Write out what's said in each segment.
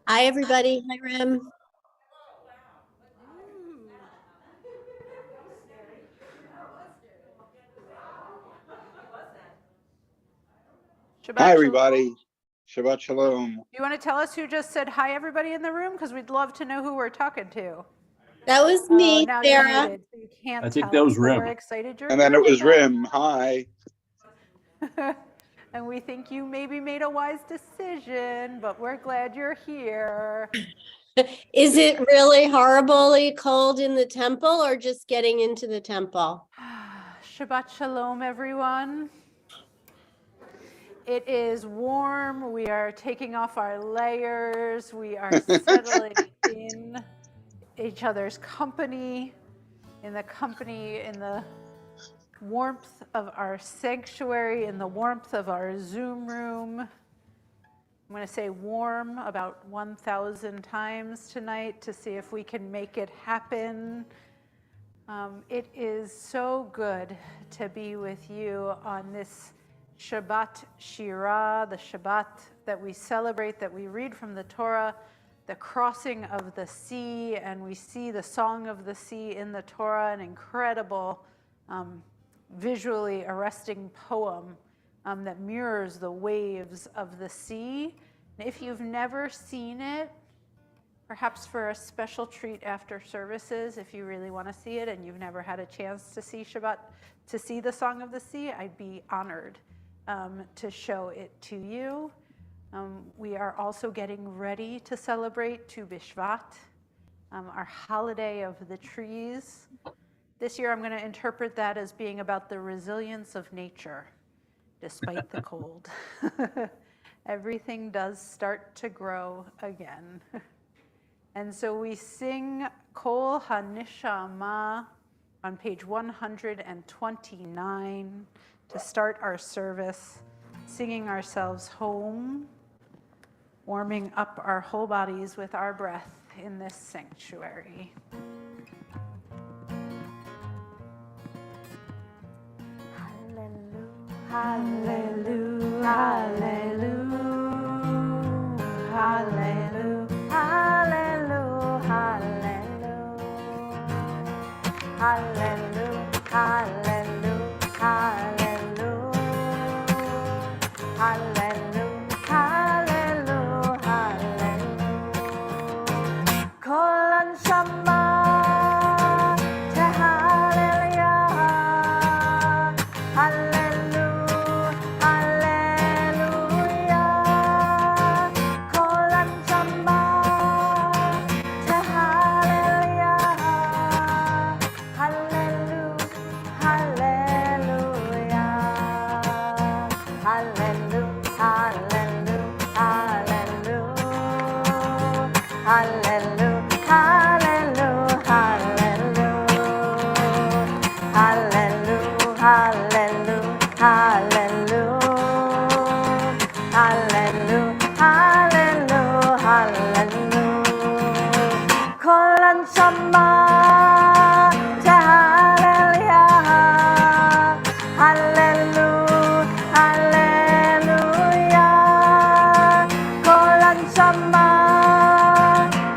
Hi, everybody. Hi, Rem. Hi, everybody. Shabbat Shalom. You want to tell us who just said hi, everybody in the room? Because we'd love to know who we're talking to. That was me, now Sarah. you're muted, so you can't I think tell that was us, but Rim. we're excited you're And then here it was with us. Rim. Hi. And we think you maybe made a wise decision, but we're glad you're here. Is it really horribly cold in the temple or just getting into the temple? Shabbat Shalom, everyone. It is warm. We are taking off our layers. We are settling in each other's company, in the warmth of our sanctuary, in the warmth of our Zoom room. I'm going to say warm about 1,000 times tonight to see if we can make it happen. It is so good to be with you on this Shabbat Shirah, the Shabbat that we celebrate, that we read from the Torah, the crossing of the sea, and we see the song of the sea in the Torah, an incredible, visually arresting poem that mirrors the waves of the sea. And if you've never seen it, perhaps for a special treat after services, if you really want to see it and you've never had a chance to see Shabbat, to see the Song of the Sea, I'd be honored to show it to you. We are also getting ready to celebrate Tu B'Shvat, our holiday of the trees. This year I'm going to interpret that as being about the resilience of nature, despite the cold. Everything does start to grow again. And so we sing Kol HaNishama on page 129 to start our service, singing ourselves home, warming up our whole bodies with our breath in this sanctuary. Hallelujah, hallelujah, hallelujah, hallelujah, hallelujah, hallelujah, hallelujah, hallelujah, hallelujah, hallelujah, hallelujah. Kol Anshama Tehallelujah, hallelujah, hallelujah. Kol Anshama Tehallelujah, hallelujah, hallelujah, hallelujah, hallelujah, hallelujah, hallelujah, hallelujah, hallelujah, hallelujah, hallelujah, hallelujah, hallelujah, hallelujah. Kol Anshama Tehallelujah, hallelujah, hallelujah. Kol Anshama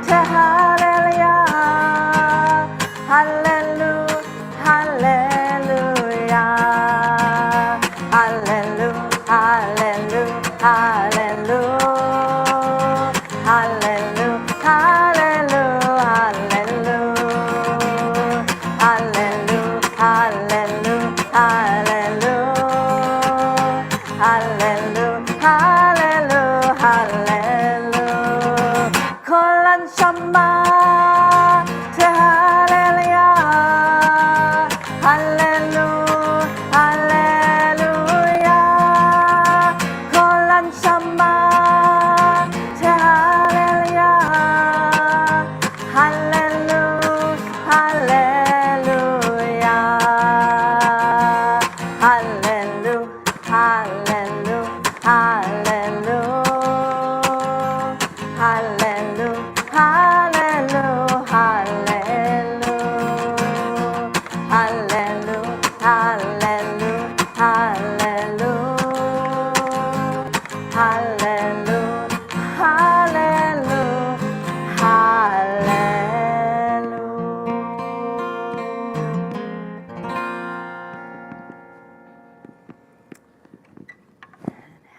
Tehallelujah, hallelujah, hallelujah, hallelujah, hallelujah, hallelujah, hallelujah, hallelujah, hallelujah, hallelujah, hallelujah, hallelujah, hallelujah, hallelujah. Kol Anshama Tehallelujah, hallelujah, hallelujah.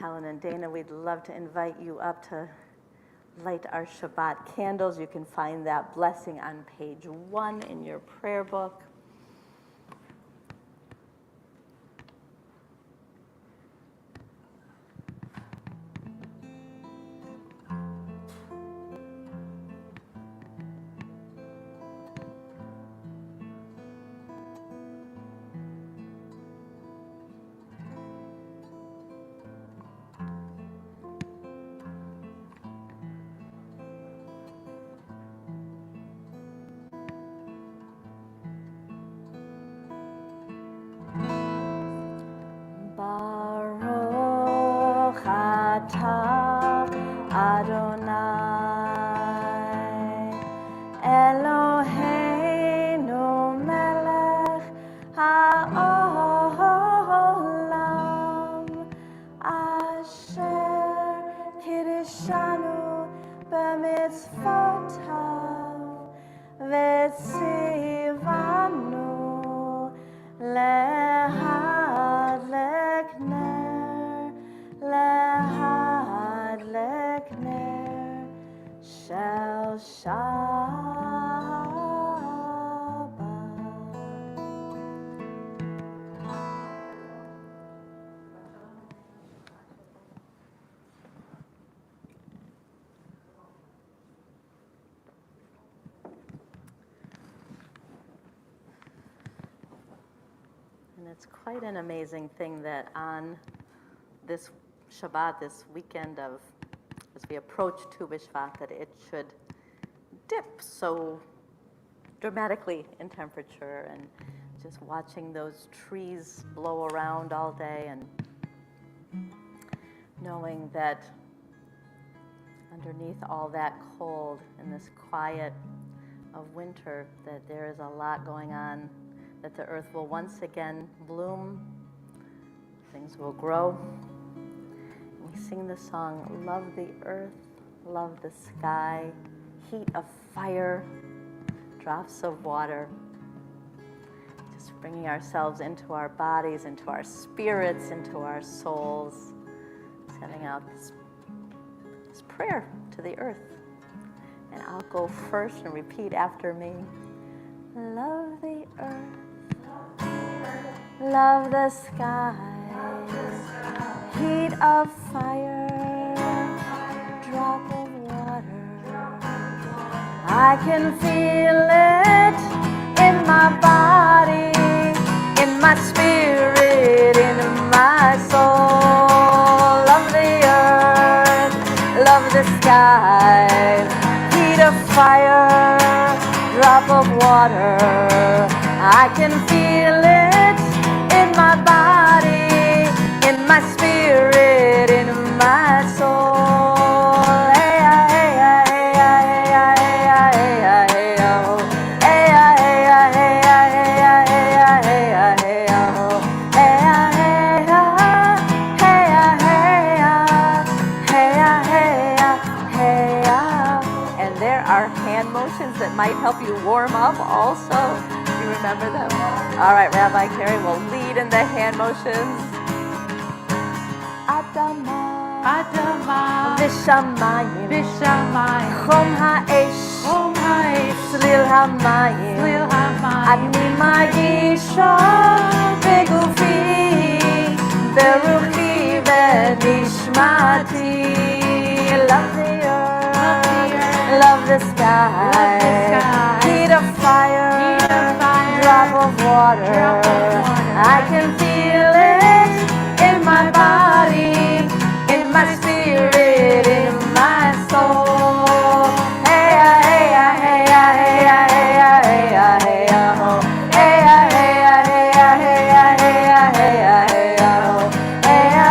Helen and Dana, we'd love to invite you up to light our Shabbat candles. You can find that blessing on page 1 in your prayer book. Baruch atah Adonai Eloheinu melech haolam asher kiddushanu b'mitzvotav v'tzivanu lehadlek ner shel Shabbat. And it's quite an amazing thing that on this Shabbat, this weekend of, as we approach Tu B'Shvat, that it should dip so dramatically in temperature, and just watching those trees blow around all day and knowing that underneath all that cold and this quiet of winter, that there is a lot going on, that the earth will once again bloom, things will grow. We sing the song, love the earth, love the sky, heat of fire, drops of water. Just bringing ourselves into our bodies, into our spirits, into our souls, sending out this prayer to the earth. And I'll go first and repeat after me. Love the earth, love the sky, heat of fire, drop of water. I can feel it in my body, in my spirit, in my soul. Love the earth, love the sky, heat of fire, drop of water. I can feel it in my body, in my spirit, in my soul. Hey, hey, hey, hey, hey, hey, hey, hey, oh. Hey, hey, hey, hey, hey, hey, hey, hey, oh. Hey, hey, hey, hey, hey. And there are hand motions that might help you warm up also. Do you remember them? All right, Rabbi Cari will lead in the hand motions. Adama, Adama, Vishamayim, Vishamayim, Chom ha'esh, Chom ha'esh, Tzlil ha'mayim, Tzlil ha'mayim, Ani margisha begufi, beruchi benishmati. Love the earth, love the sky, heat of fire, drop of water. I can feel it in my body, in my spirit, in my soul. Hey, hey, hey, hey, hey, hey, hey, hey, oh. Hey, hey, hey, hey, hey, hey, hey, hey, oh. Hey, hey,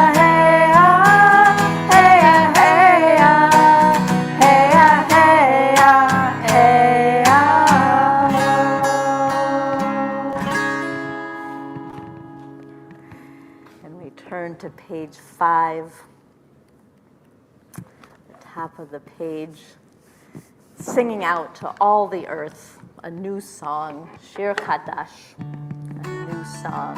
turn to page 5, the top of the page, singing out to all the earth a new song, Shir Chadash, a new song.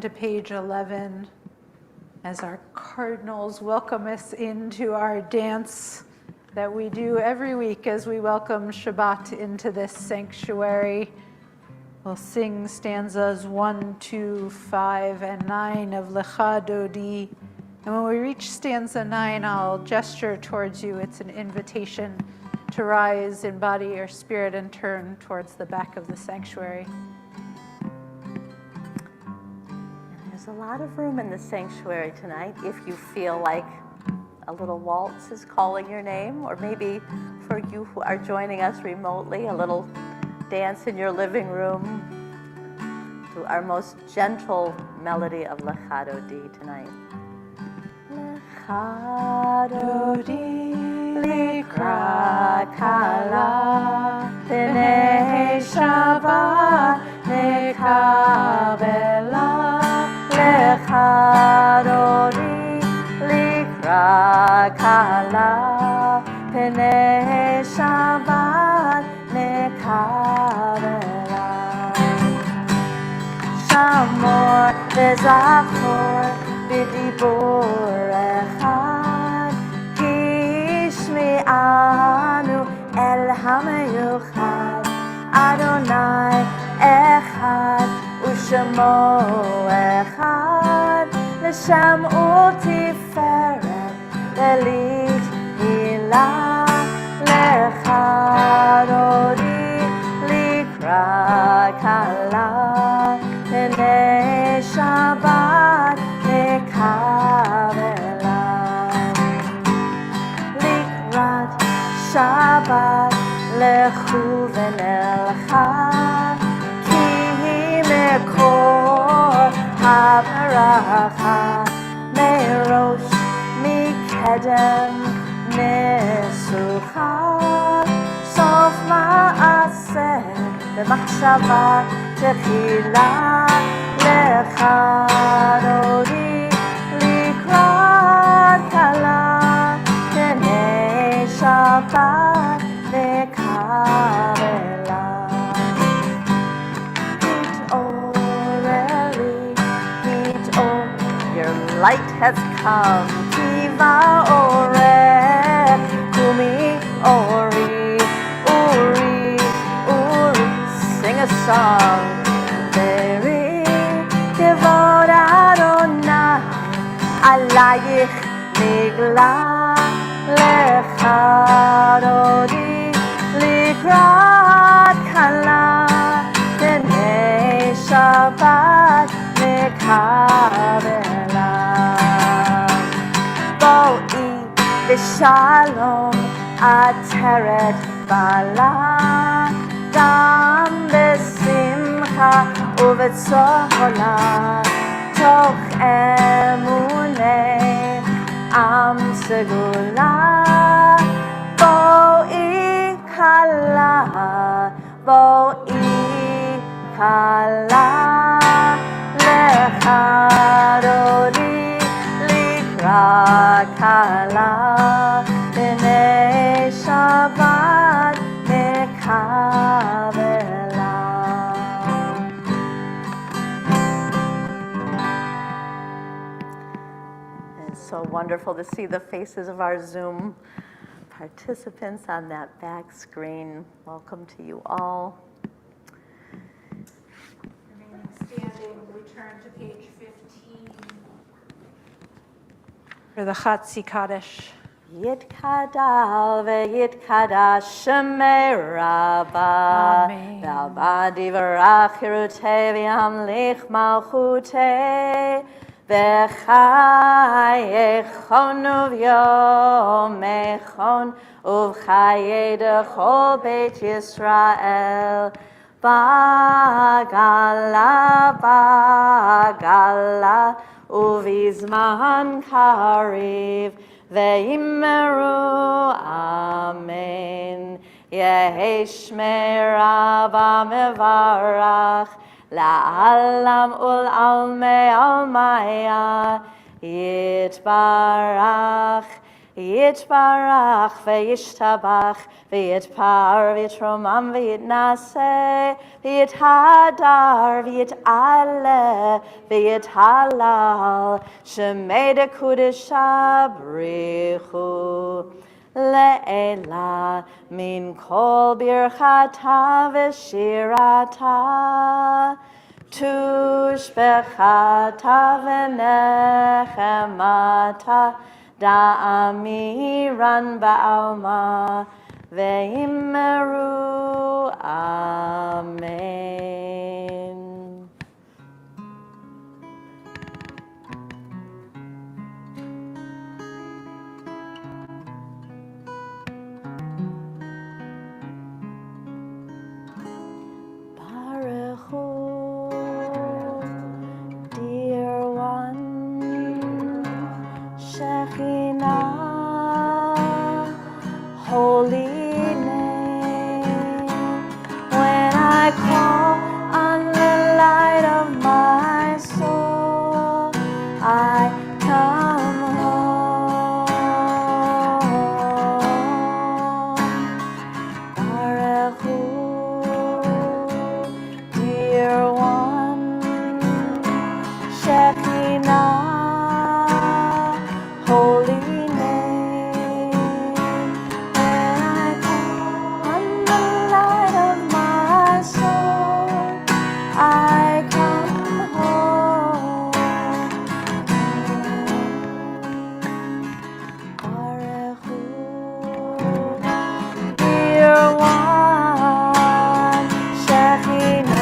to page 11 as our cardinals welcome us into our dance that we do every week as we welcome Shabbat into this sanctuary. We'll sing stanzas 1, 2, 5, and 9 of Lecha Dodi. And when we reach stanza 9, I'll gesture towards you. It's an invitation to rise in body or spirit and turn towards the back of the sanctuary. There's a lot of room in the sanctuary tonight if you feel like a little waltz is calling your name, or maybe for you who are joining us remotely, a little dance in your living room to our most gentle melody of Lecha Dodi tonight. Lecha Dodi likra kala b'nei Shabbat nekabela. Lecha Dodi likra kala b'nei Shabbat nekabela. Shamor v'zachor b'dibur echad ki yishme'anu el hameyuchad Adonai echad u'shemo echad l'shem u'tiferet lelit hilah. Lecha Dodi likra kala b'nei Shabbat nekabela. Likrat Shabbat lechu v'nelcha ki hi mekor habaracha merosh mikedem mesucha sof ma'aseh b'machshava tefila. Lecha Dodi likrat kala b'nei Shabbat nekabela. Your light has come. Kiva orech kumi ori uri uri. Sing a song. Beri kevod Adonai alayich nigla. Lecha Dodi likrat kala b'nei Shabbat nekabela. Bo'i b'shalom ateret bala dam b'simcha u'b'tzola toch emunei am segula. Bo'i kala Lecha Dodi likra kala b'nei Shabbat nekabela. It's so wonderful to see the faces of our Zoom participants on that back screen. Welcome to you all. Remaining standing, we turn to page 15 for the Chatzi Kaddish. Yitkadal ve'yitkadash shemei Rabba Amen. Rabba divarach hirutei v'yamlich malchutei v'chayechon uv'yomechon uv'chayei dechol beit Yisrael bagala uv'izman kariv Ve'immeru amen. Yehi shmei Rabba mevarach la'alam ul'almei almaya yitbarach Yitbarach v'yishtabach v'yitpar v'yitromam v'yitnaseh v'yithadar v'yit'aleh v'yithalal shemei dekudesha brichu le'ela min kol birchata v'shirata tushbechata v'nechemata da'amiran ba'alma ve'immeru amen. Baruch Hu, dear one, Shekhinah, holy name. When I call on the light of my soul, I come home. Baruch Hu, dear one, Shekhinah, holy name. When I call on the light of my soul, I come home. Baruch Hu, dear one, Shekhinah,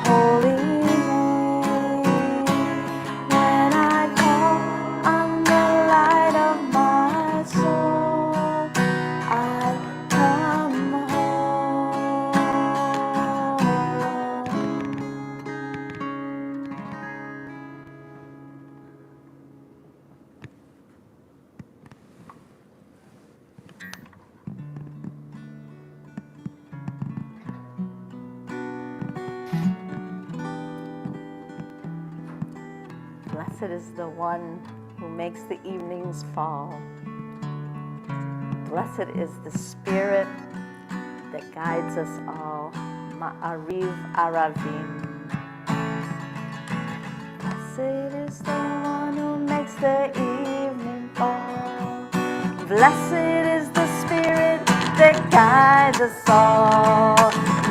holy name. When I call on the light of my soul, I come home. Blessed is the one who makes the evenings fall. Blessed is the Spirit that guides us all. Ma'ariv Aravim. Blessed is the one who makes the evening fall. Blessed is the Spirit that guides us all.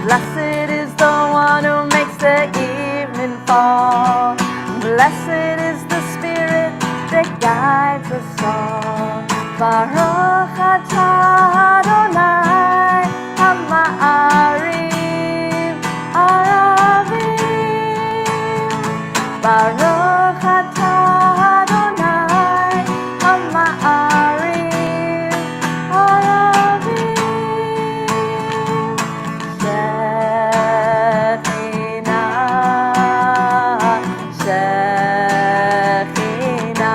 Blessed is the one who makes the evening fall. Blessed is the Spirit that guides us all. Baruch atah Adonai Hama'ariv Aravim. Baruch atah Adonai Hama'ariv Aravim. Shekhinah, Shekhinah,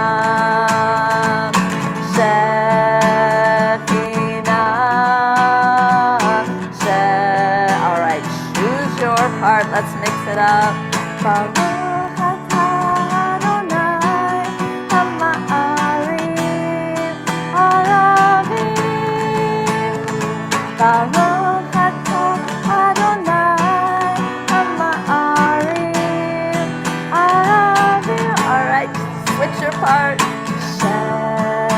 Shekhinah, all right, choose your part. Let's mix it up. Baruch atah Adonai Hama'ariv Aravim. Baruch atah Adonai Hama'ariv Aravim. All right, switch your part. Shekhinah,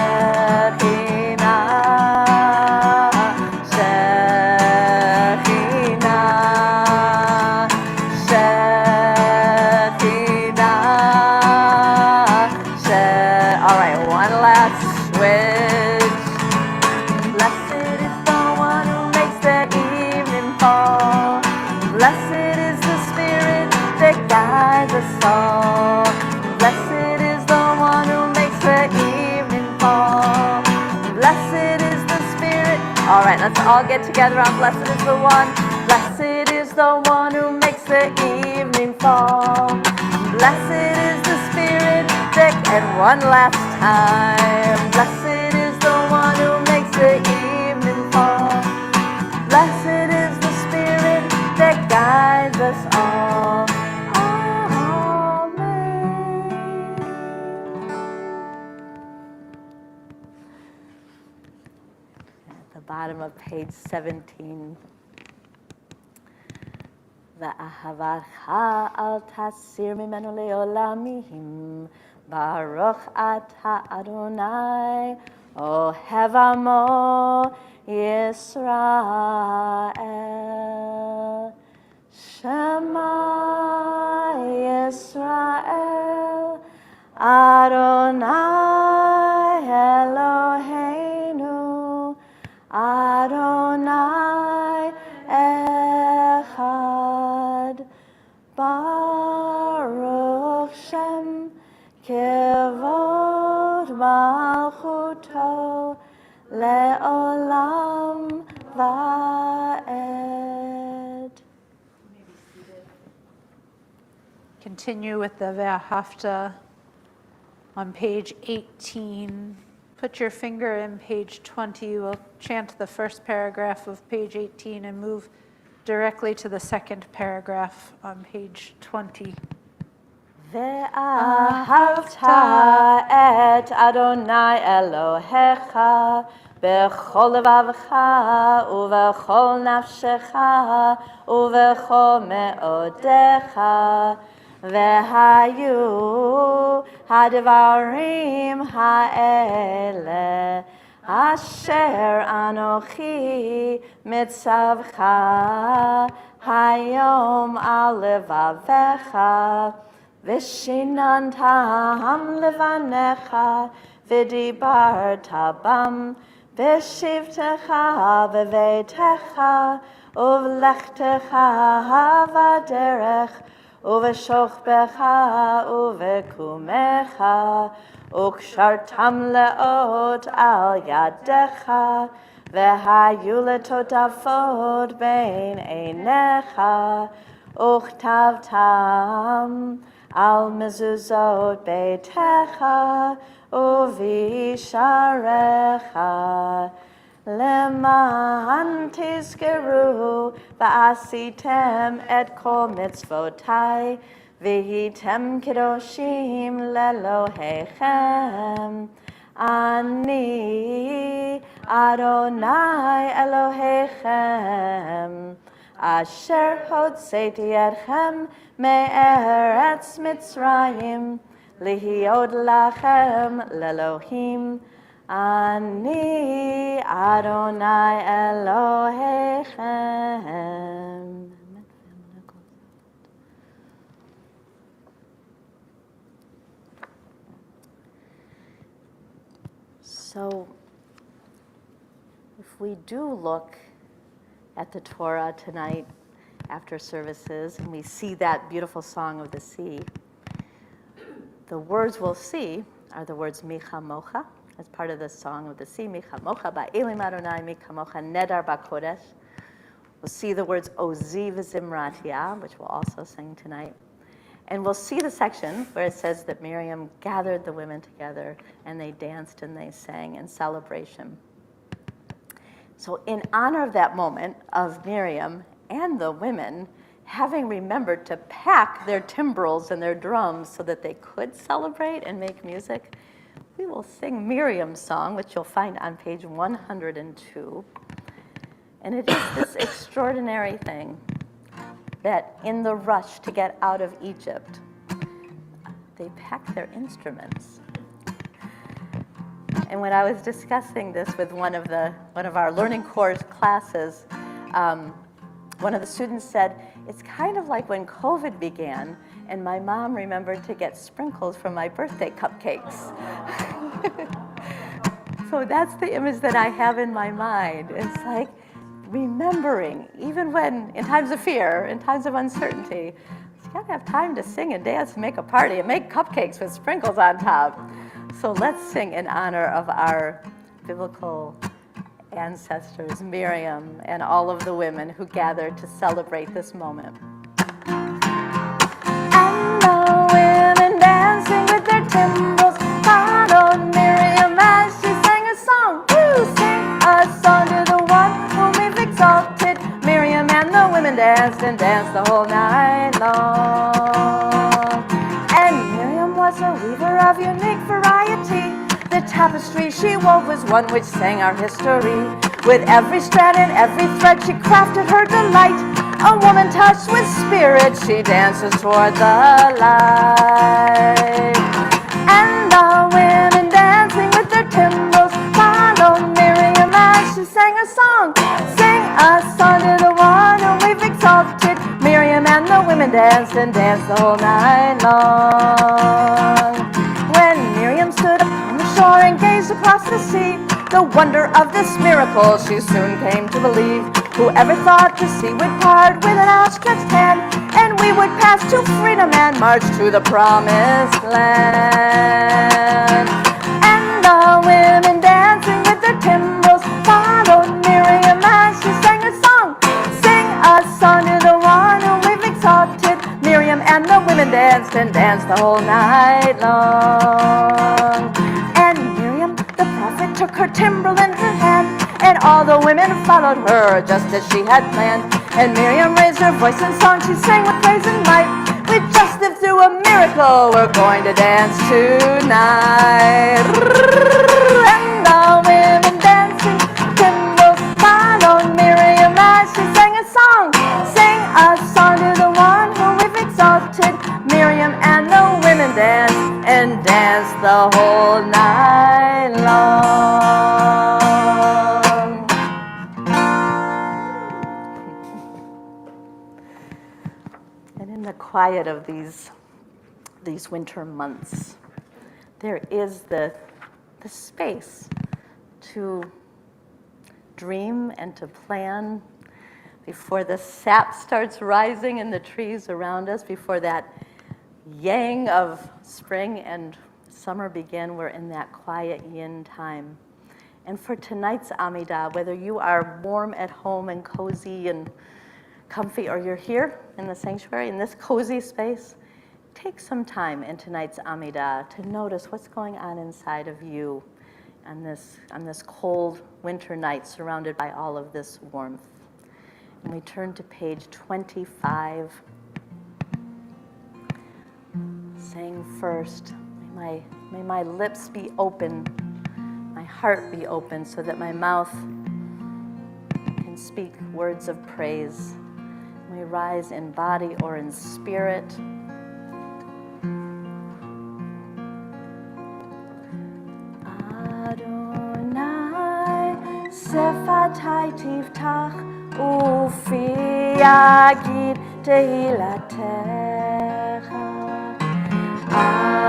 Shekhinah, Shekhinah, all right, one last switch. Blessed is the one who makes the evening fall. Blessed is the Spirit that guides us all. Blessed is the one who makes the evening fall. Blessed is the Spirit. All right, let's all get together on blessed is the one. Blessed is the one who makes the evening fall. Blessed is the Spirit that, and one last time. Blessed is the one who makes the evening fall. Blessed is the Spirit that guides us all. Amen. bottom of page 17. Ve'ahavatcha al tasir mimenu leolamim, Baruch ata Adonai, ohev amo Yisrael. Shema Yisrael, Adonai Eloheinu, Adonai Echad, Baruch Shem Kevod Malchuto Le'olam Va'ed. Continue with the Ve'ahavta on page 18. Put your finger in page 20. We'll chant the first paragraph of page 18 and move directly to the second paragraph on page 20. Ve'ahavta et Adonai Elohecha b'chol levavcha u'v'chol nafshecha u'v'chol me'odecha ve'hayu ha'devarim ha'ele asher anochi mitzavcha hayom al levavecha Vishinantam levanecha vidibarta bam vishivtecha vevetecha uvlechtecha havaderech uveshochbecha uvekumecha ukshartam leot al yadecha vehayu letotafod bein einecha uchtavtam al mezuzot beitecha uvisharecha leman tizkeru va'asitem et kol mitzvotai v'hitem kedoshim lelohechem ani Adonai Elohechem Asher hotzeti etchem me'eretz Mitzrayim lihiod lachem lelohim ani Adonai Elohechem. So, if we do look at the Torah tonight after services, and we see that beautiful song of the sea, the words we'll see are the words Micha Mocha, as part of the song of the sea, Micha Mocha ba'elim Adonai, Micha Mocha nedar ba'kodesh. We'll see the words Ozi v'zimratia, which we'll also sing tonight. And we'll see the section where it says that Miriam gathered the women together and they danced and they sang in celebration. So in honor of that moment of Miriam and the women having remembered to pack their timbrels and their drums so that they could celebrate and make music, we will sing Miriam's song, which you'll find on page 102. And it is this extraordinary thing that in the rush to get out of Egypt, they packed their instruments. And when I was discussing this with one of our learning course classes, one of the students said, it's kind of like when COVID began and my mom remembered to get sprinkles from my birthday cupcakes. So that's the image that I have in my mind. It's like remembering, even when, in times of fear, in times of uncertainty, you gotta have time to sing and dance and make a party and make cupcakes with sprinkles on top. So let's sing in honor of our biblical ancestors, Miriam, and all of the women who gathered to celebrate this moment. And the women dancing with their timbrels followed Miriam as she sang a song. Woo! Sing a song to the one whom we've exalted. Miriam and the women danced and danced the whole night long. And Miriam was a weaver of unique variety. The tapestry she wove was one which sang our history. With every strand and every thread she crafted her delight. A woman touched with spirit, she dances toward the light. And the women dancing with their timbrels followed Miriam as she sang a song. Sing a song to the one whom we've exalted. Miriam and the women danced and danced the whole night long. When Miriam stood upon the shore and gazed across the sea, the wonder of this miracle she soon came to believe. Whoever thought the sea would part with an outstretched hand, and we would pass to freedom and march to the promised land. And the women dancing with their timbrels followed Miriam as she sang a song. Sing a song to the one whom we've exalted. Miriam and the women danced and danced the whole night long. And Miriam, the prophet, took her timbrel in her hand, and all the women followed her just as she had planned. And Miriam raised her voice in song, she sang with praise and might. We just lived through a miracle, we're going to dance tonight. And the women dancing, timbrels followed Miriam as she sang a song. Sing a song to the one whom we've exalted. Miriam and the women danced and danced the whole night long. And in the quiet of these winter months, there is the space to dream and to plan before the sap starts rising in the trees around us, before that yang of spring and summer begin. We're in that quiet yin time. And for tonight's Amidah, whether you are warm at home and cozy and comfy, or you're here in the sanctuary, in this cozy space, take some time in tonight's Amidah to notice what's going on inside of you on this cold winter night surrounded by all of this warmth. And we turn to page 25. Saying first, may my lips be open, my heart be open, so that my mouth can speak words of praise. We rise in body or in spirit. Adonai, sefatai tiftach, ufi yagid tehilatecha.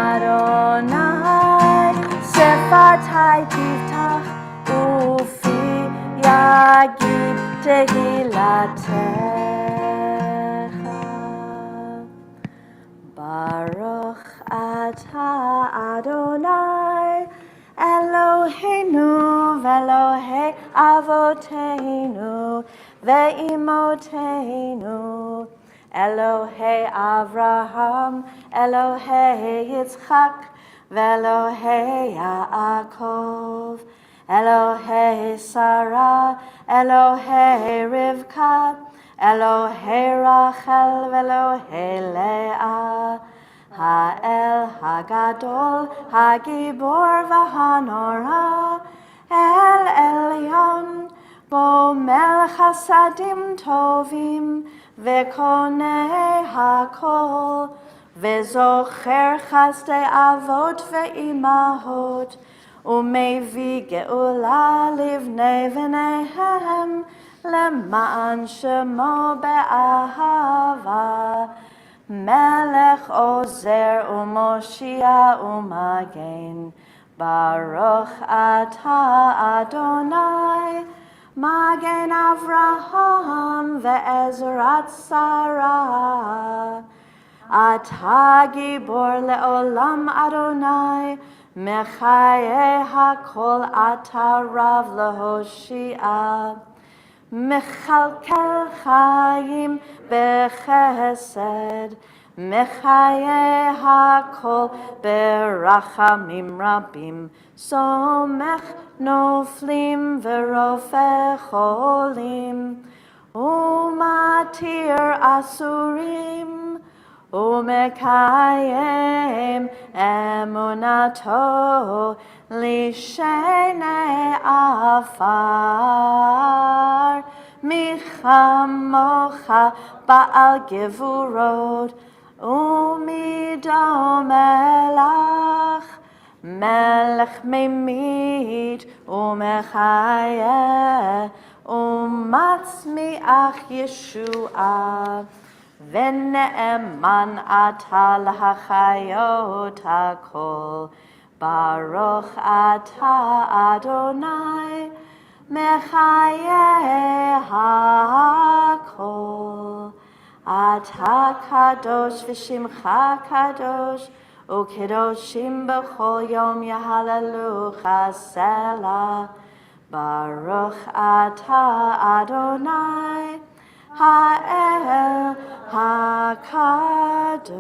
Adonai, sefatai tiftach, ufi yagid tehilatecha. Baruch atah Adonai, Eloheinu ve'Elohei avoteinu ve'imoteinu, Elohei Avraham, Elohei Yitzchak, ve'Elohei Yaakov, Elohei Sarah, Elohei Rivka, Elohei Rachel, ve'Elohei Leah, Ha'el Hagadol, Hagibor v'Hanora, El Elyon, Gomel Chasadim Tovim, Ve'konei Hakol, Ve'zocher Chasdei Avot ve'imahot, Umevi Geula livnei v'neihem, Lema'an Shemo be'ahava, Melech Ozer u'Moshia u'Magen, Baruch atah Adonai, Magen Avraham ve'ezrat Sarah. Atah Gibor le'olam Adonai, Mechaye hakol atah Rav lehoshia. Mechalkel chayim bechesed, Mechaye hakol berachamim rabim, Somech noflim ve'rofeh cholim, Umatir asurim, ומקיים אמונתו לשני עפר. מי כמוך בעל גבורות ומי דומה לך, מלך ממית ומחיה ומצמיח ישועה, ונאמן אתה להחיות הכל. ברוך אתה אדוני מחיה הכל. אתה קדוש ושמך קדוש, וקדושים בכל יום יהללוך סלה. ברוך אתה אדוני האל הקדוש.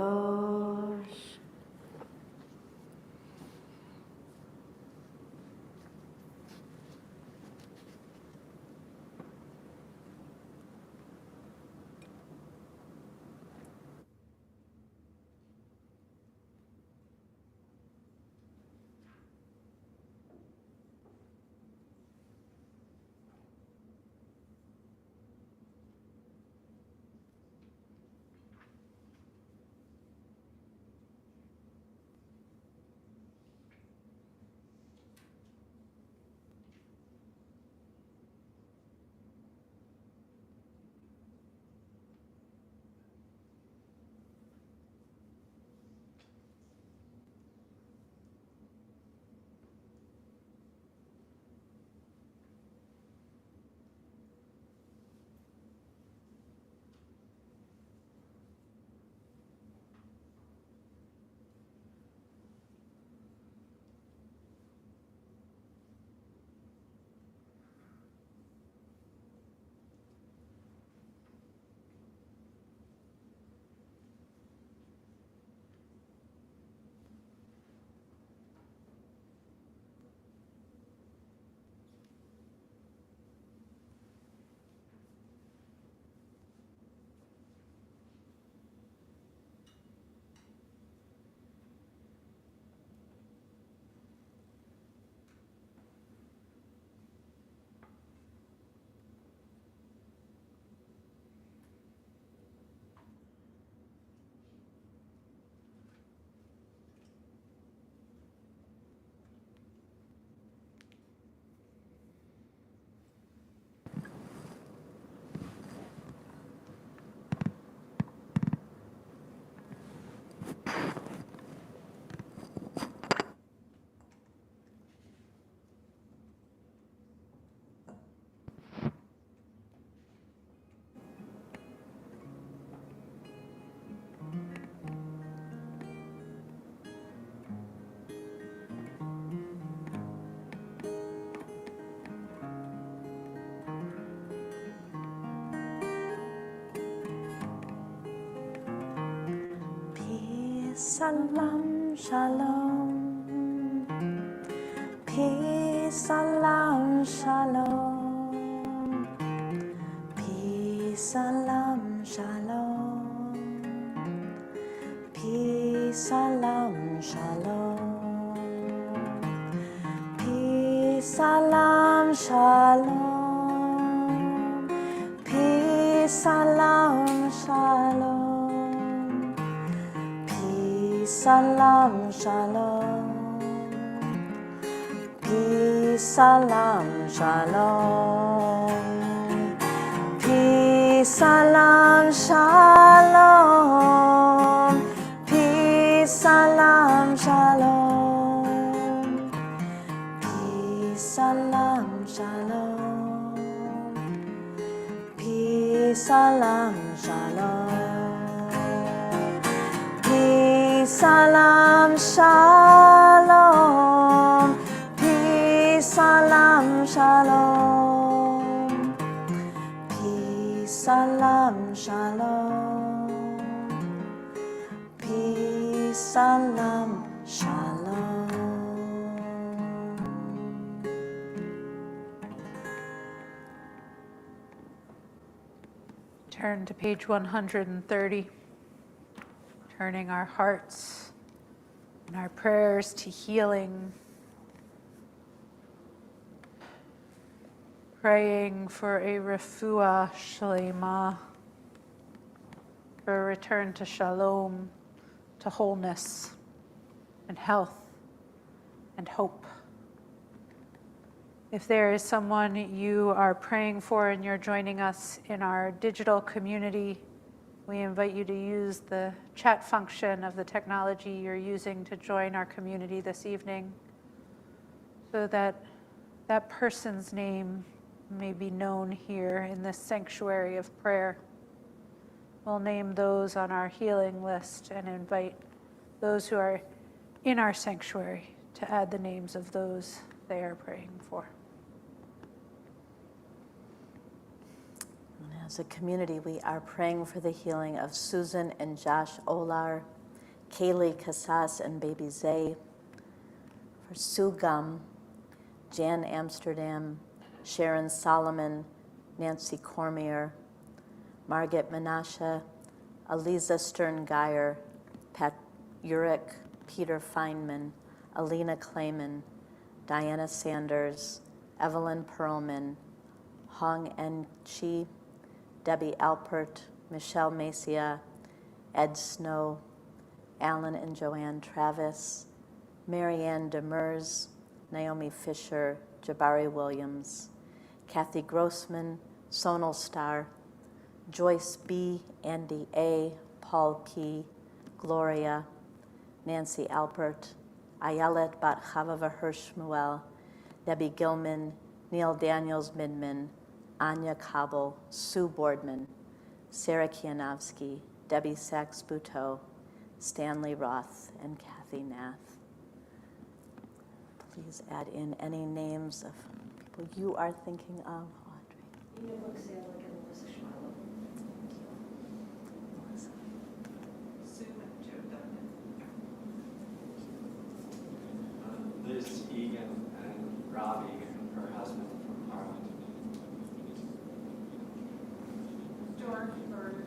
Salam shalom, peace, salam shalom, peace, salam shalom, peace, salam shalom, peace, salam shalom, peace, salam shalom. Salam shalom, peace, salam shalom, peace, salam shalom, peace, salam shalom, peace, salam shalom, peace, salam shalom. Salam shalom, peace, salam shalom, peace, salam shalom, peace, salam shalom. Turn to page 130. turning our hearts and our prayers to healing, praying for a refuah shlema, for a return to shalom, to wholeness and health and hope. If there is someone you are praying for and you're joining us in our digital community, we invite you to use the chat function of the technology you're using to join our community this evening, so that that person's name may be known here in this sanctuary of prayer. We'll name those on our healing list and invite those who are in our sanctuary to add the names of those they are praying for. And as a community, we are praying for the healing of Susan and Josh Olar, Kaylee Casas and baby Zay, for Sue Gum, Jan Amsterdam, Sharon Solomon, Nancy Cormier, Margaret Menashe, Aliza Stern-Geyer, Pat Urich, Peter Feynman, Alina Clayman, Diana Sanders, Evelyn Perlman, Hong En Chi, Debbie Alpert, Michelle Macia, Ed Snow, Alan and Joanne Travis, Marianne Demers, Naomi Fisher, Jabari Williams, Kathy Grossman, Sonal Star, Joyce B., Andy A., Paul P., Gloria, Nancy Alpert, Ayelet Bat Chava Hirschmuel, Debbie Gilman, Neil Daniels Midman, Anya Kabel, Sue Boardman, Sarah Kianowski, Debbie Sachs-Buteau, Stanley Roth, and Kathy Nath. Please add in any names of people you are thinking of, Audrey. Liz Egan and Robbie, her husband from Harlem. George Bird.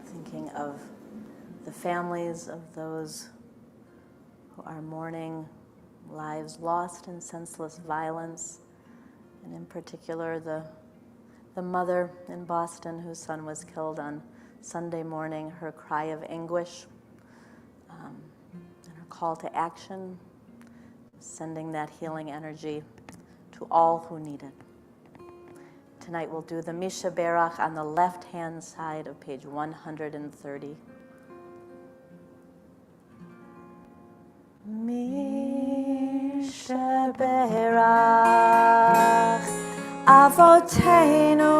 Thinking of the families of those who are mourning lives lost in senseless violence, and in particular the mother in Boston whose son was killed on Sunday morning, her cry of anguish and her call to action, sending that healing energy to all who need it. Tonight we'll do the Misha Berach on the left-hand side of page 130. Misha Berach Avoteinu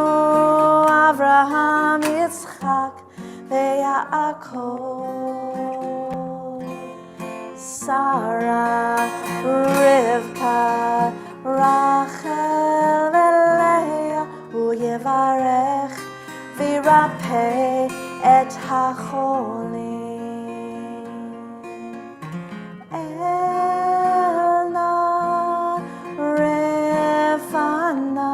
Avraham Yitzchak veYaakov Sarah Rivka Rachel veLeah Uyevarech v'yirapeh et hacholim Elna Refana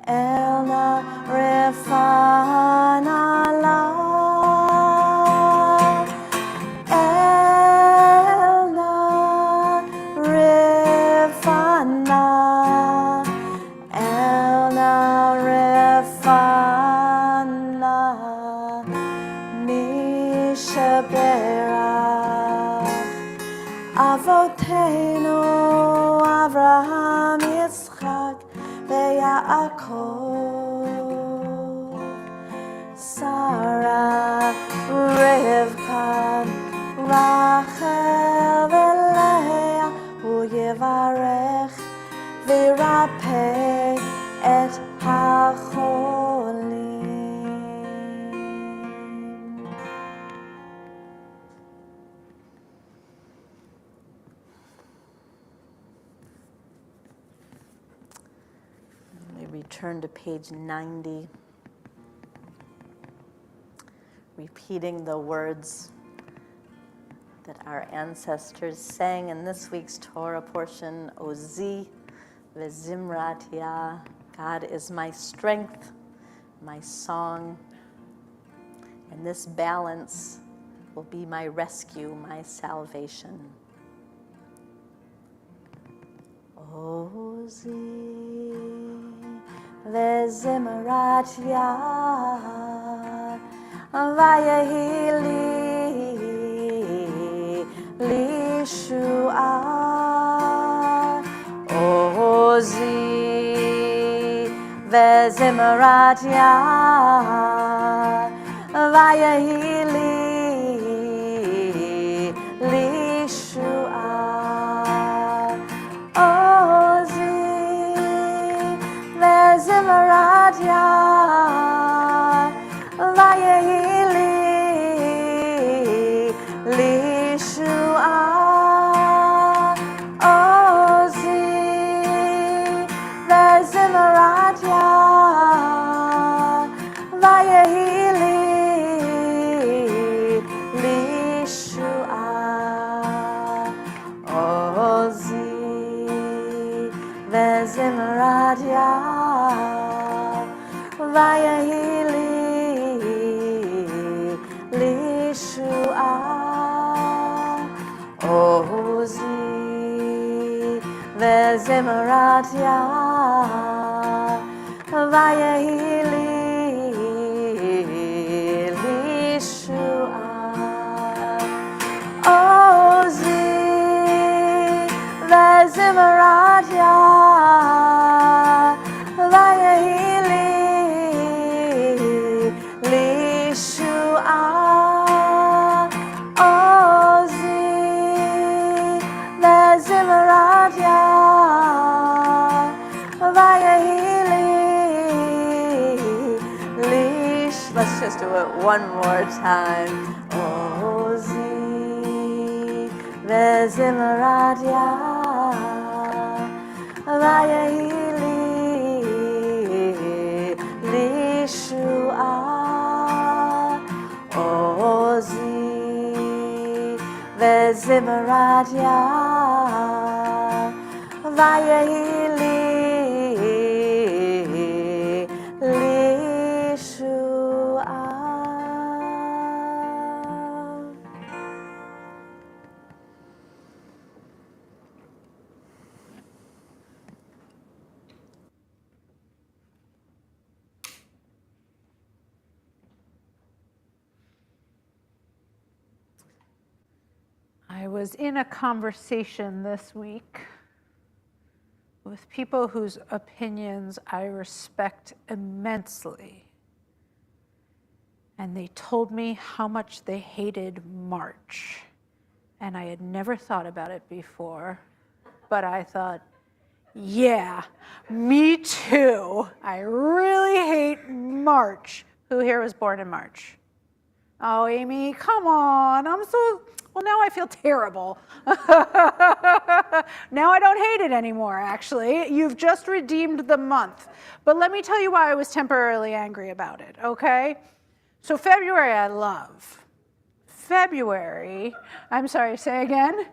Elna Refana la Elna Refana Elna Refana Misha Berach Avoteinu Avraham Yitzchak veYaakov Sarah Rivka Rachel veLeah Uyevarech v'yirapeh et hacholim. We return to page 90, repeating the words that our ancestors sang in this week's Torah portion, Ozi v'zimrat ya God is my strength, my song, and this balance will be my rescue, my salvation. Ozi vezimrat yad vayehi li shua. Ozi vezimrat yad vayehi li shua. Zimmerat yad vayehi li shua. Ozi zimmerat yad vayehi li shua. Ozi zimmerat yad vayehi li shua. Ozi vezimmerat yad vayehi li shua. Ozi vezimmerat yad vayehi li shua. Ozi vezimmerat yad vayehi li. Let's just do it one more time. Ozi vezimmerat yad vayehi li shua. Ozi vezimmerat yad vayehi li shua. I was in a conversation this week with people whose opinions I respect immensely. And they told me how much they hated March. And I had never thought about it before, but I thought, yeah, me too. I really hate March. Who here was born in March? Oh, Amy, come on. Well, now I feel terrible. Now I don't hate it anymore, actually. You've just redeemed the month. But let me tell you why I was temporarily angry about it, okay? So February I love. February, I'm sorry, say again?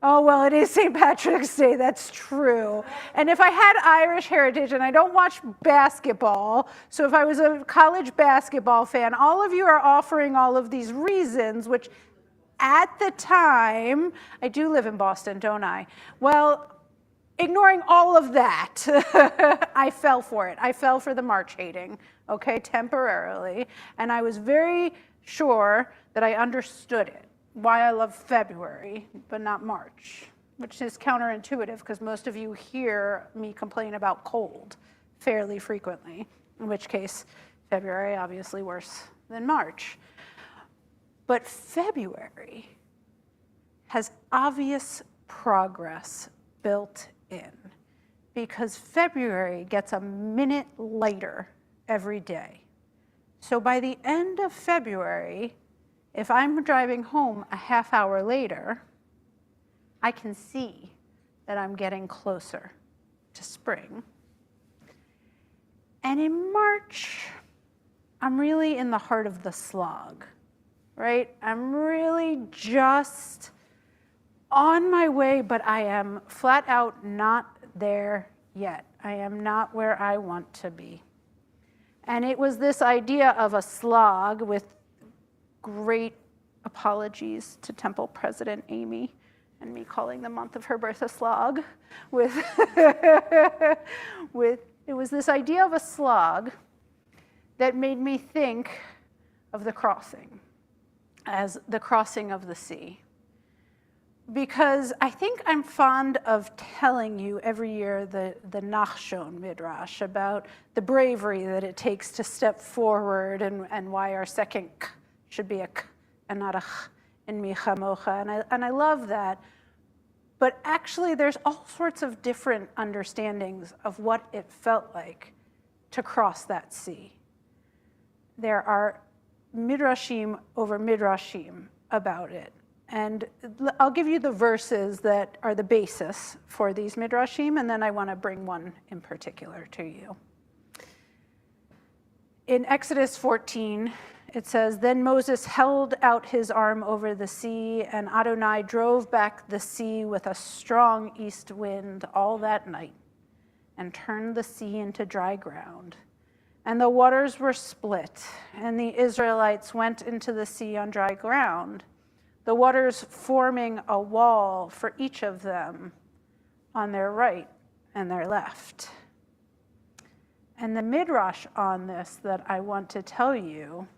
Oh, well, it is St. Patrick's Day, that's true. And if I had Irish heritage, and I don't watch basketball, so if I was a college basketball fan, all of you are offering all of these reasons, which at the time, I do live in Boston, don't I? Well, ignoring all of that, I fell for it. I fell for the March hating, okay, temporarily. And I was very sure that I understood it. Why I love February, but not March, which is counterintuitive because most of you hear me complain about cold fairly frequently, in which case February obviously worse than March. But February has obvious progress built in because February gets a minute lighter every day. So by the end of February, if I'm driving home a half hour later, I can see that I'm getting closer to spring. And in March, I'm really in the heart of the slog, right? I'm really just on my way, but I am flat out not there yet. I am not where I want to be. And it was this idea of a slog, with great apologies to Temple President Amy and me calling the month of her birth a slog, with it was this idea of a slog that made me think of the crossing as the crossing of the sea. Because I think I'm fond of telling you every year the Nachshon Midrash about the bravery that it takes to step forward, and why our second k should be a k and not a ch in Mi Chamocha. And I love that. But actually, there's all sorts of different understandings of what it felt like to cross that sea. There are midrashim over midrashim about it. And I'll give you the verses that are the basis for these midrashim, and then I want to bring one in particular to you. In Exodus 14, it says, "Then Moses held out his arm over the sea, and Adonai drove back the sea with a strong east wind all that night, and turned the sea into dry ground. And the waters were split, and the Israelites went into the sea on dry ground, the waters forming a wall for each of them on their right and their left." And the midrash on this that I want to tell you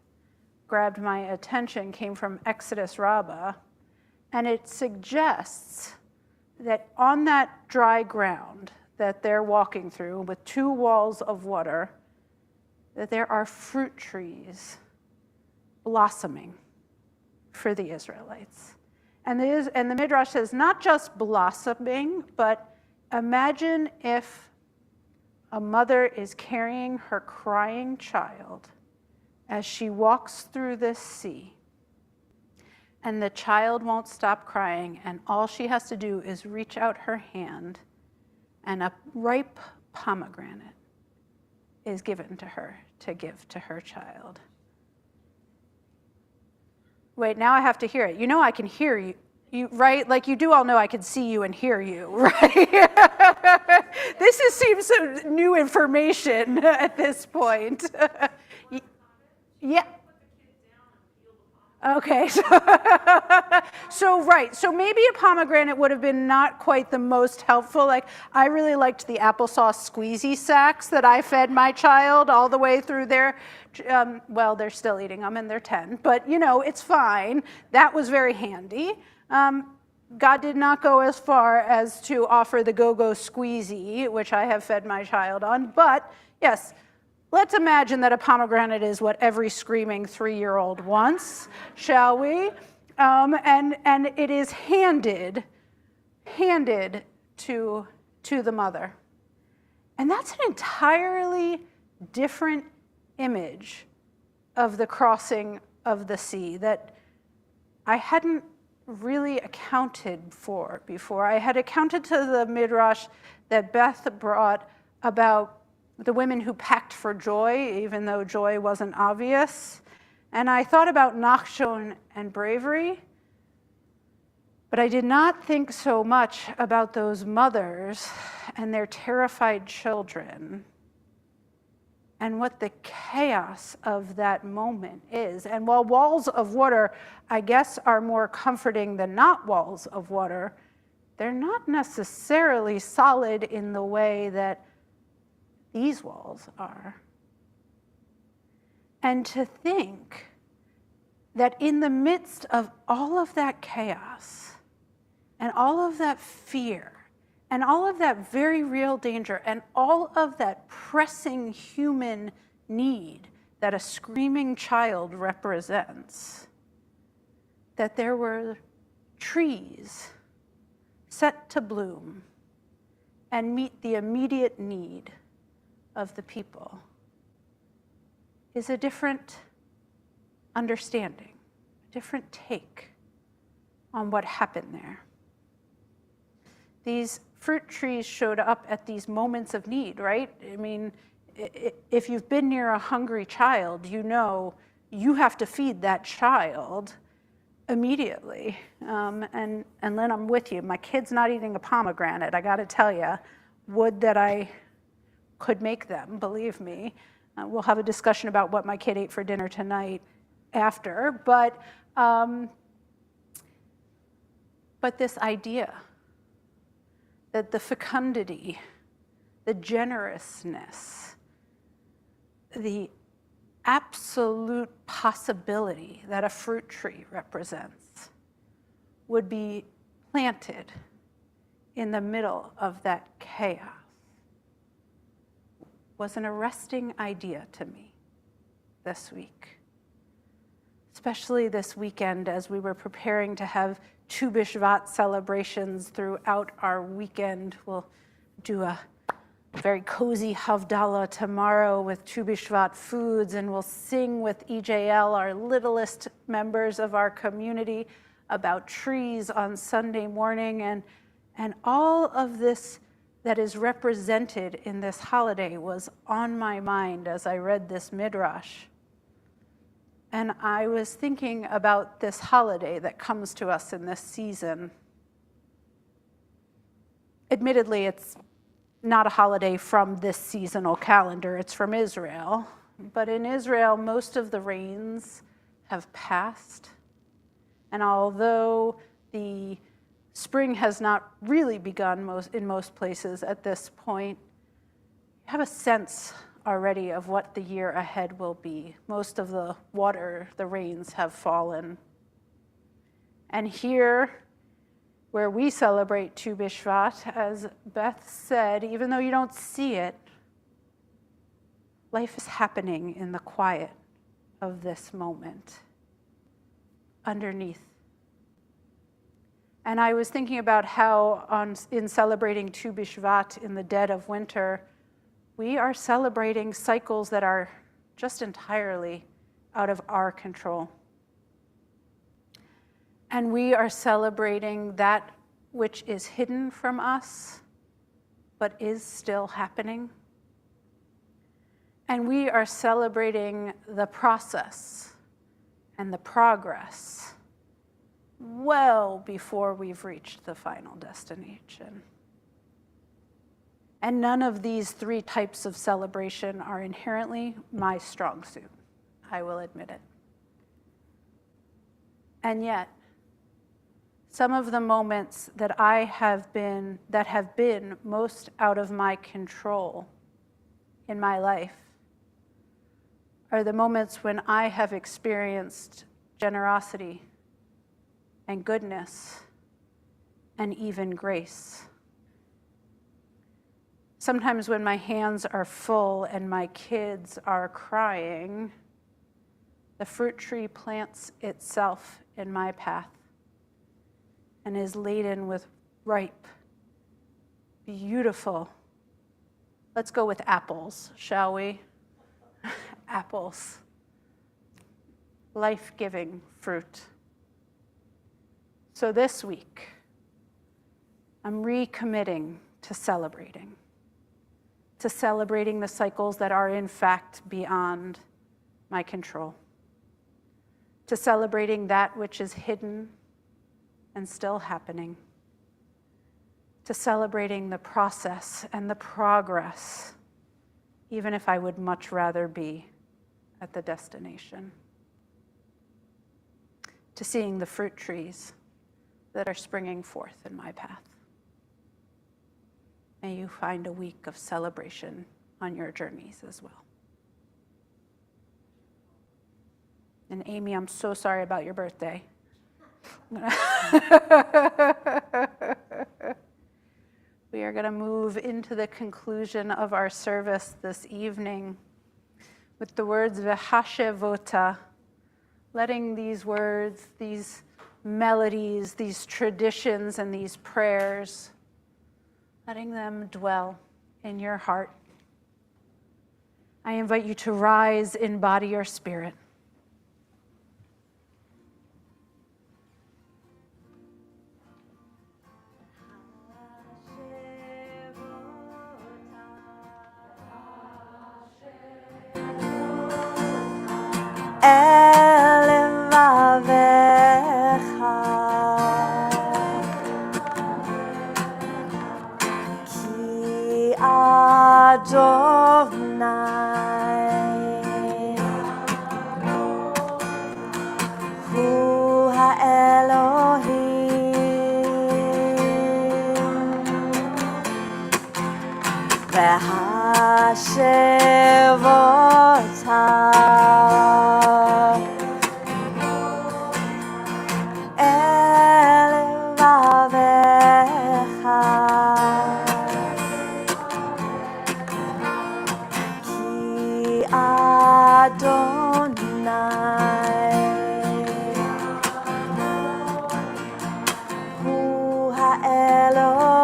grabbed my attention, came from Exodus Rabbah, and it suggests that on that dry ground that they're walking through with two walls of water, that there are fruit trees blossoming for the Israelites. And the midrash says not just blossoming, but imagine if a mother is carrying her crying child as she walks through this sea, and the child won't stop crying, and all she has to do is reach out her hand, and a ripe pomegranate is given to her to give to her child. Wait, now I have to hear it. You know I can hear you, right? Like, you do all know I can see you and hear you, right? Seems some new information at this point. Yeah. Okay, so right, so maybe a pomegranate would have been not quite the most helpful. Like, I really liked the applesauce squeezy sacks that I fed my child all the way through their, well, they're still eating them and they're 10, but you know, it's fine. That was very handy. God did not go as far as to offer the go-go squeezy, which I have fed my child on, but yes, let's imagine that a pomegranate is what every screaming 3-year-old wants, shall we? And it is handed to the mother. And that's an entirely different image of the crossing of the sea that I hadn't really accounted for before. I had accounted to the midrash that Beth brought about the women who packed for joy, even though joy wasn't obvious. And I thought about Nachshon and bravery, but I did not think so much about those mothers and their terrified children and what the chaos of that moment is. And while walls of water, I guess, are more comforting than not walls of water, they're not necessarily solid in the way that these walls are. And to think that in the midst of all of that chaos and all of that fear and all of that very real danger and all of that pressing human need that a screaming child represents, that there were trees set to bloom and meet the immediate need of the people, is a different understanding, a different take on what happened there. These fruit trees showed up at these moments of need, right? I mean, if you've been near a hungry child, you know you have to feed that child immediately. And Lynn, I'm with you. My kid's not eating a pomegranate, I gotta tell you. would that I could make them, believe me. We'll have a discussion about what my kid ate for dinner tonight after, but this idea that the fecundity, the generousness, the absolute possibility that a fruit tree represents would be planted in the middle of that chaos was an arresting idea to me this week. Especially this weekend as we were preparing to have Tu B'Shvat celebrations throughout our weekend. We'll do a very cozy Havdalah tomorrow with Tu B'Shvat foods, and we'll sing with EJL, our littlest members of our community, about trees on Sunday morning. And all of this that is represented in this holiday was on my mind as I read this midrash. And I was thinking about this holiday that comes to us in this season. Admittedly, it's not a holiday from this seasonal calendar, it's from Israel. But in Israel, most of the rains have passed. And although the spring has not really begun in most places at this point, you have a sense already of what the year ahead will be. Most of the water, the rains have fallen. And here, where we celebrate Tu B'Shvat, as Beth said, even though you don't see it, life is happening in the quiet of this moment, underneath. And I was thinking about how in celebrating Tu B'Shvat in the dead of winter, we are celebrating cycles that are just entirely out of our control. And we are celebrating that which is hidden from us, but is still happening. And we are celebrating the process and the progress well before we've reached the final destination. And none of these three types of celebration are inherently my strong suit. I will admit it. And yet, some of the moments that have been most out of my control in my life are the moments when I have experienced generosity and goodness and even grace. Sometimes when my hands are full and my kids are crying, the fruit tree plants itself in my path and is laden with ripe, beautiful, let's go with apples, shall we? Apples, life-giving fruit. So this week, I'm recommitting to celebrating the cycles that are in fact beyond my control, to celebrating that which is hidden and still happening, to celebrating the process and the progress, even if I would much rather be at the destination, to seeing the fruit trees that are springing forth in my path. May you find a week of celebration on your journeys as well. And Amy, I'm so sorry about your birthday. We are going to move into the conclusion of our service this evening with the words V'hashevota, letting these words, these melodies, these traditions, and these prayers, letting them dwell in your heart. I invite you to rise in body or spirit. Ki Hu ha'Elohim V'hashevota El Vavecha Ki Adonai Hu ha'Elohim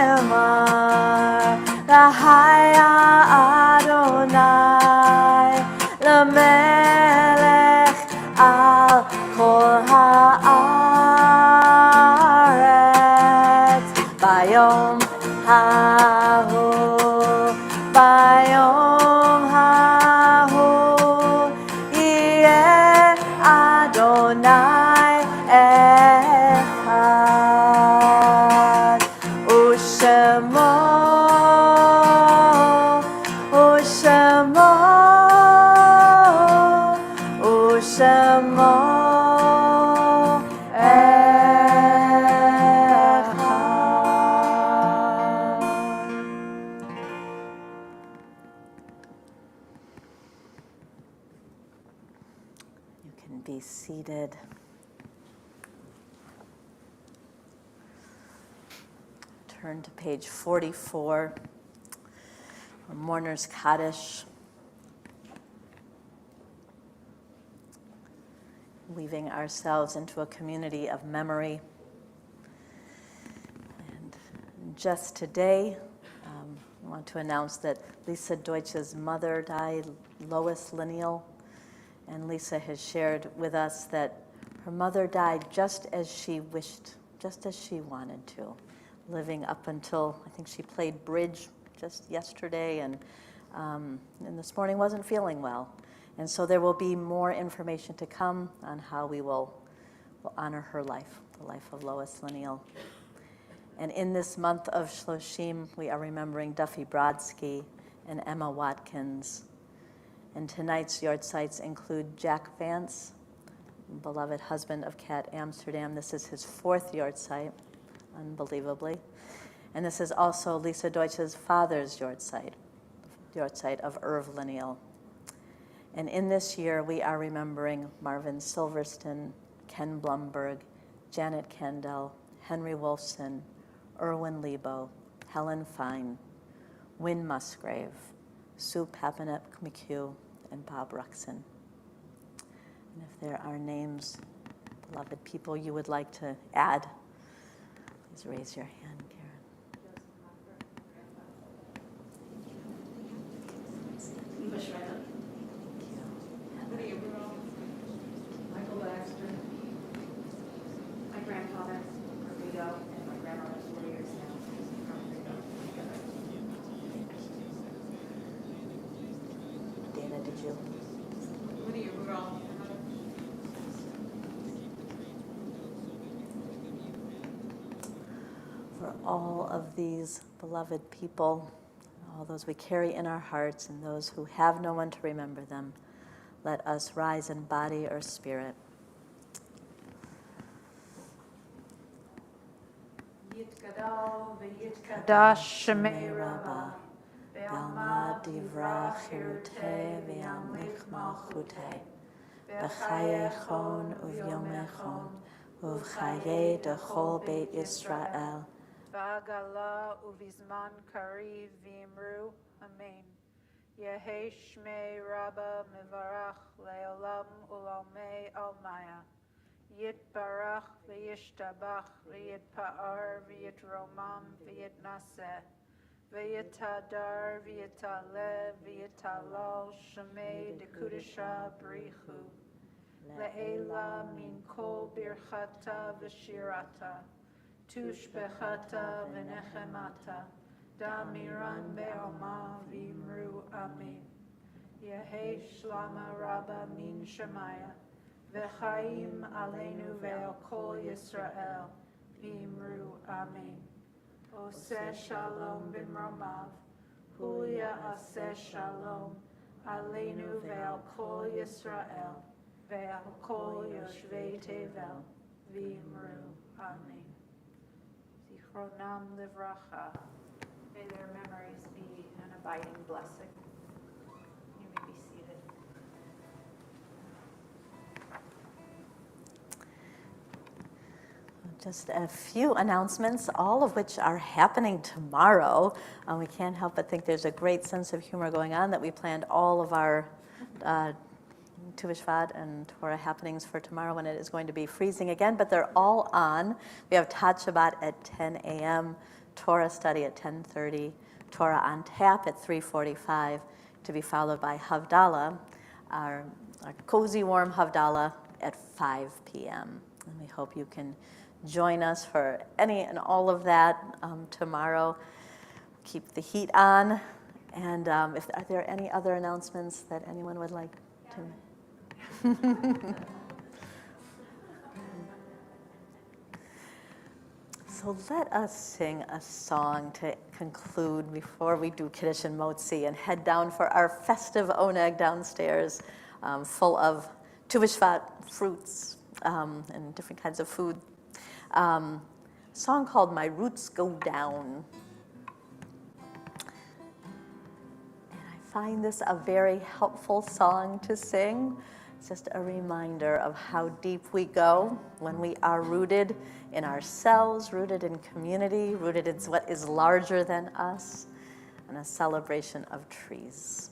V'nemar Lahaya Adonai L'melech al kol haaretz Bayom hahu Bayom hahu Yeh Adonai echad Ushemo Ushemo Ushemo echad. You can be seated. Turn to page 44, Mourner's Kaddish. Weaving ourselves into a community of memory. And just today, I want to announce that Lisa Deutsch's mother died, Lois Lineal. And Lisa has shared with us that her mother died just as she wished, just as she wanted to, living up until, I think she played bridge just yesterday, and this morning wasn't feeling well. And so there will be more information to come on how we will honor her life, the life of Lois Lineal. And in this month of Shloshim, we are remembering Duffy Brodsky and Emma Watkins. And tonight's yahrzeits include Jack Vance, beloved husband of Kat Amsterdam. This is his 4th yahrzeit, unbelievably. And this is also Lisa Deutsch's father's yahrzeit of Irv Lineal. And in this year, we are remembering Marvin Silverston, Ken Blumberg, Janet Kendall, Henry Wolfson, Erwin Lebo, Helen Fine, Wynne Musgrave, Sue Papanet McHugh, and Bob Ruxin. And if there are names, beloved people, you would like to add, please raise your hand, Karen. Michael Baxter, my grandfather, Rigo, and my grandmother's 4 years now. Dana, did you? Lydia Rudolph, For all of these beloved people, all those we carry in our hearts and those who have no one to remember them, let us rise in body or spirit. Yitkadal v'yitkadash shemei Rabbah, Ve'alma divra chirutei ve'amlich malchutei, b'chayechon uv'yomechon, uv'chayei dechol Beit Yisrael, v'agala uvizman kariv v'imru, amen. Yehei shmei Rabbah mevarach le'olam u'lamei almaya. Yitbarach v'yishtabach v'yitpa'ar v'yitromam v'yitnaseh v'yitadar v'yitaleh v'yitalal shemei dekudesha b'richu le'ela min kol birchata v'shirata tushbechata v'nechemata damiran be'oma v'imru amen. Yehei shlama Rabbah min shemaya v'chaim aleinu ve'al kol Yisrael, v'imru amen. Oseh shalom b'mromav, hu ya'aseh shalom, aleinu ve'al kol Yisrael, ve'al kol yoshvei tevel, v'imru amen. Zichronam livracha. May their memories be an abiding blessing. You may be seated. Just a few announcements, all of which are happening tomorrow. We can't help but think there's a great sense of humor going on, that we planned all of our Tu B'Shvat and Torah happenings for tomorrow, when it is going to be freezing again, but they're all on. We have Tat Shabbat at 10 a.m., Torah study at 10:30, Torah on tap at 3:45, to be followed by Havdalah, our cozy, warm Havdalah at 5 p.m. And we hope you can join us for any and all of that tomorrow. Keep the heat on. And are there any other announcements that anyone would like to make? So let us sing a song to conclude before we do Kiddush and Motzi and head down for our festive oneg downstairs, full of Tu B'Shvat fruits and different kinds of food. A song called My Roots Go Down. And I find this a very helpful song to sing. It's just a reminder of how deep we go when we are rooted in ourselves, rooted in community, rooted in what is larger than us, and a celebration of trees.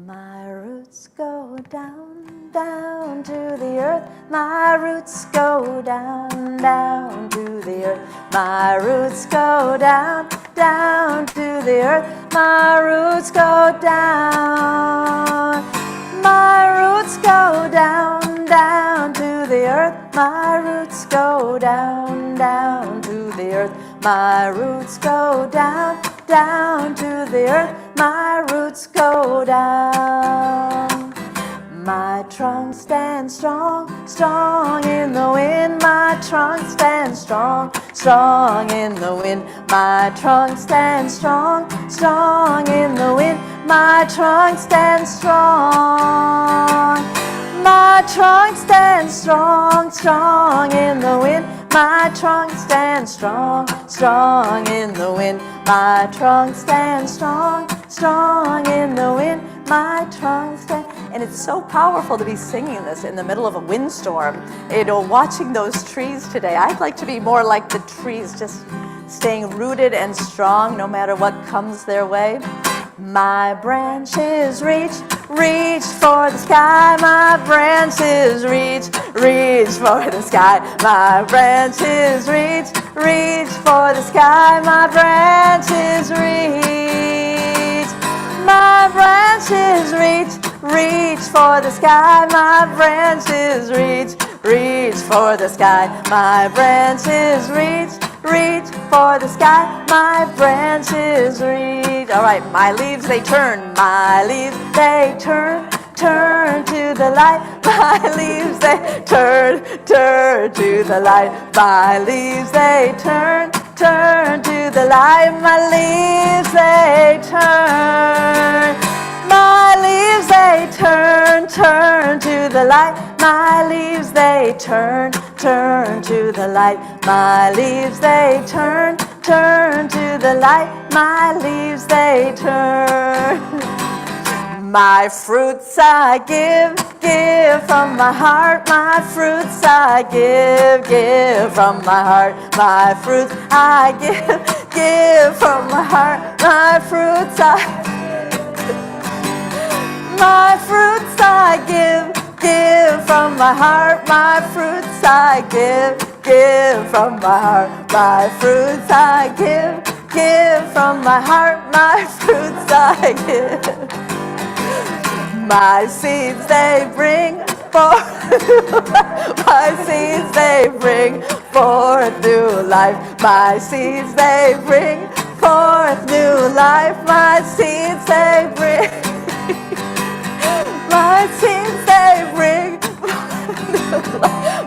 My roots go down, down to the earth. My roots go down, down to the earth. My roots go down, down to the earth. My roots go down. My roots go down, down to the earth. My roots go down, down to the earth. My roots go down, down to the earth. My roots go down. My trunk stands strong, strong in the wind. My trunk stands strong, strong in the wind. My trunk stands strong, strong in the wind. My trunk stands strong. My trunk stands strong, strong in the wind. My trunk stands strong, strong in the wind. My trunk stands strong, strong in the wind. My trunk stands. And it's so powerful to be singing this in the middle of a windstorm. You know, watching those trees today, I'd like to be more like the trees, just staying rooted and strong no matter what comes their way. My branches reach, reach for the sky. My branches reach, reach for the sky. My branches reach, reach for the sky. My branches reach. My branches reach, reach for the sky. My branches reach, reach for the sky. My branches reach, reach for the sky. My branches reach. All right, my leaves they turn. My leaves they turn, turn to the light. My leaves they turn, turn to the light. My leaves they turn, turn to the light. My leaves they turn. My leaves they turn, turn to the light. My leaves they turn, turn to the light. My leaves they turn, turn to the light. My leaves they turn. My fruits I give, give from my heart. My fruits I give, give from my heart. My fruits I give, give from my heart. My fruits my fruits I give, give from my heart. My fruits I give, give from my heart. My fruits I give, give from my heart. My fruits I give. My seeds they bring forth. My seeds they bring forth new life. My seeds they bring forth new life. My seeds they bring. My seeds they bring.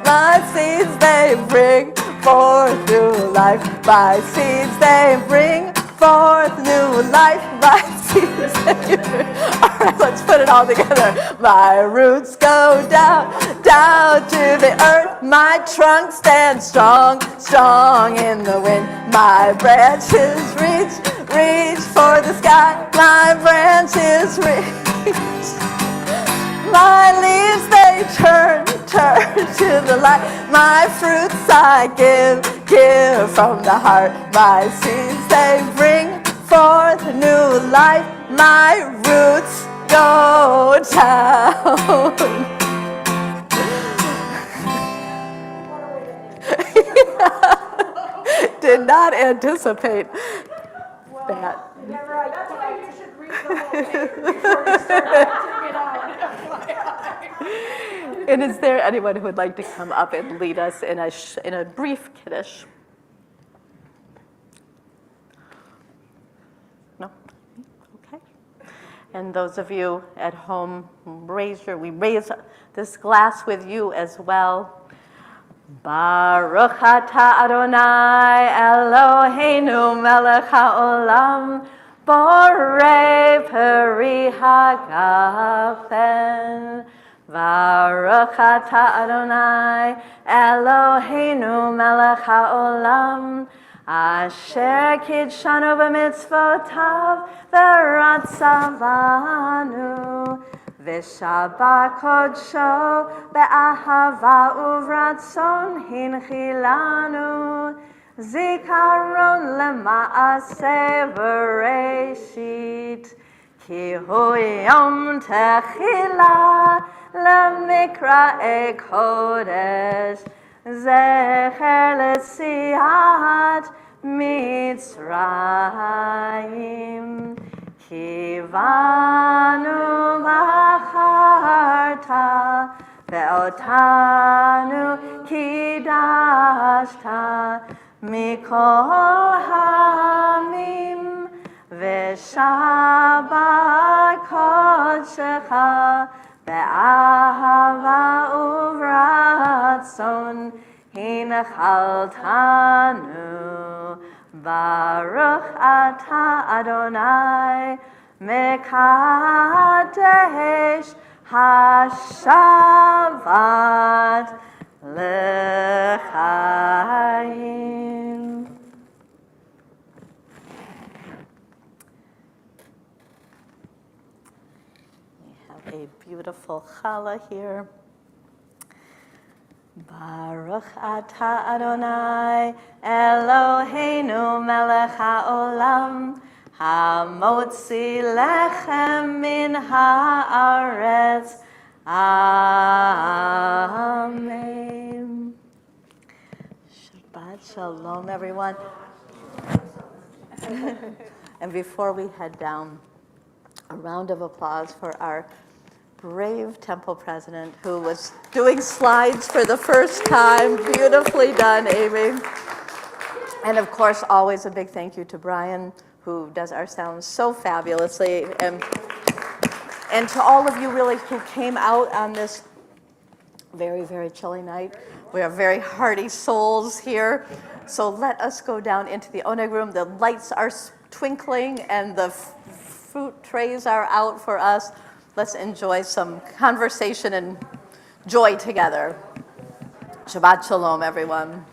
My seeds, they bring forth new life. My seeds, they bring forth new life. My seeds, they bring... All right, let's put it all together. My roots go down, down to the earth. My trunk stands strong, strong in the wind. My branches reach, reach for the sky. My branches reach. My leaves, they turn, turn to the light. My fruits I give, give from the heart. My seeds, they bring forth new life. My roots go down. Did not anticipate that. Yeah, right. That's why you should read the whole thing before you start acting it out. And is there anyone who would like to come up and lead us in a brief Kiddush? No? Okay. And those of you at home, we raise this glass with you as well. Baruch atah Adonai Eloheinu melech haolam borei peri hagafen. Baruch atah Adonai Eloheinu melech haolam asher kidshanu b'mitzvotav v'ratzavanu v'shabbat kodsho be'ahava uvratzon hinchilanu zikaron lema'aseh v'reshit ki hu yom techila lemikra'e kodesh zecher l'tziat Mitzrayim kivanu bacharta ve'otanu kidashta mikol hamim ve'shabbat kodshecha be'ahava uvratzon hinachaltanu. Baruch atah Adonai mekadesh hashavat l'chaim. We have a beautiful challah here. Baruch atah Adonai Eloheinu melech haolam hamotzi lechem min haaretz. Amen. Shabbat shalom, everyone. And before we head down, a round of applause for our brave temple president who was doing slides for the first time. Beautifully done, Amy. And of course, always a big thank you to Brian, who does our sound so fabulously. And to all of you really who came out on this very, very chilly night. We are very hearty souls here. So let us go down into the oneg room. The lights are twinkling and the fruit trays are out for us. Let's enjoy some conversation and joy together. Shabbat shalom, everyone.